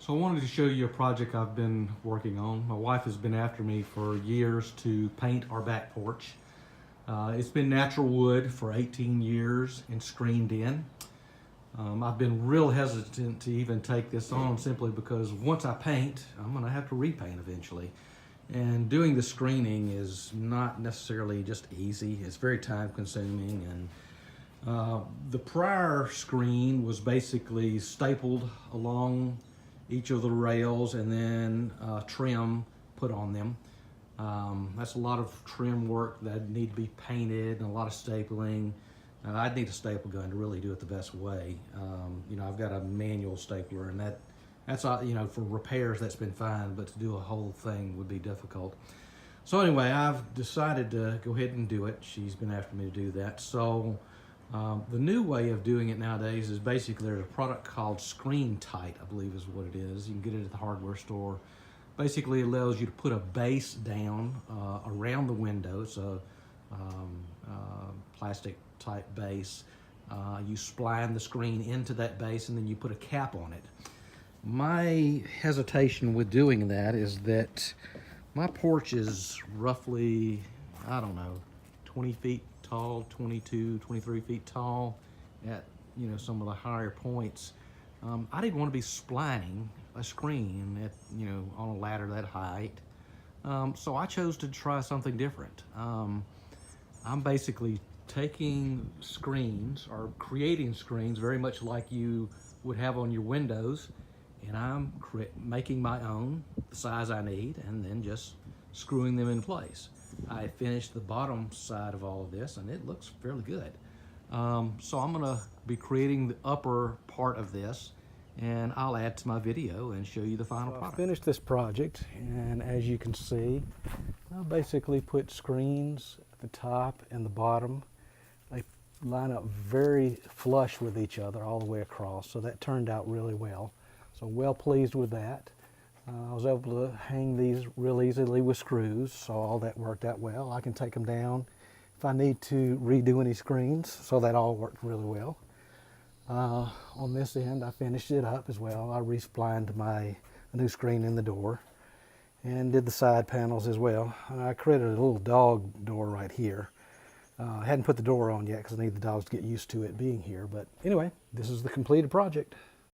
So I wanted to show you a project I've been working on. My wife has been after me for years to paint our back porch. It's been natural wood for 18 years and screened in. I've been real hesitant to even take this on simply because once I paint, I'm gonna have to repaint eventually. And doing the screening is not necessarily just easy. It's very time consuming, and the prior screen was basically stapled along each of the rails and then trim put on them. That's a lot of trim work that need to be painted and a lot of stapling. I'd need a staple gun to really do it the best way. I've got a manual stapler, and that's for repairs that's been fine, but to do a whole thing would be difficult. So anyway, I've decided to go ahead and do it. She's been after me to do that. So the new way of doing it nowadays is basically there's a product called Screen Tight, I believe is what it is. You can get it at the hardware store. Basically, it allows you to put a base down around the window. It's a plastic type base. You spline the screen into that base and then you put a cap on it. My hesitation with doing that is that my porch is roughly, I don't know, 20 feet tall, 22, 23 feet tall at some of the higher points. I didn't want to be splining a screen at on a ladder that height, so I chose to try something different. I'm basically taking screens or creating screens very much like you would have on your windows, and I'm making my own the size I need and then just screwing them in place. I finished the bottom side of all of this and it looks fairly good. So I'm gonna be creating the upper part of this, and I'll add to my video and show you the final product. I finished this project, and as you can see, I basically put screens at the top and the bottom. They line up very flush with each other all the way across, so that turned out really well. So well pleased with that. I was able to hang these real easily with screws, so all that worked out well. I can take them down if I need to redo any screens, so that all worked really well. On this end, I finished it up as well. I resplined my new screen in the door and did the side panels as well. And I created a little dog door right here. I hadn't put the door on yet because I need the dogs to get used to it being here. But anyway, this is the completed project.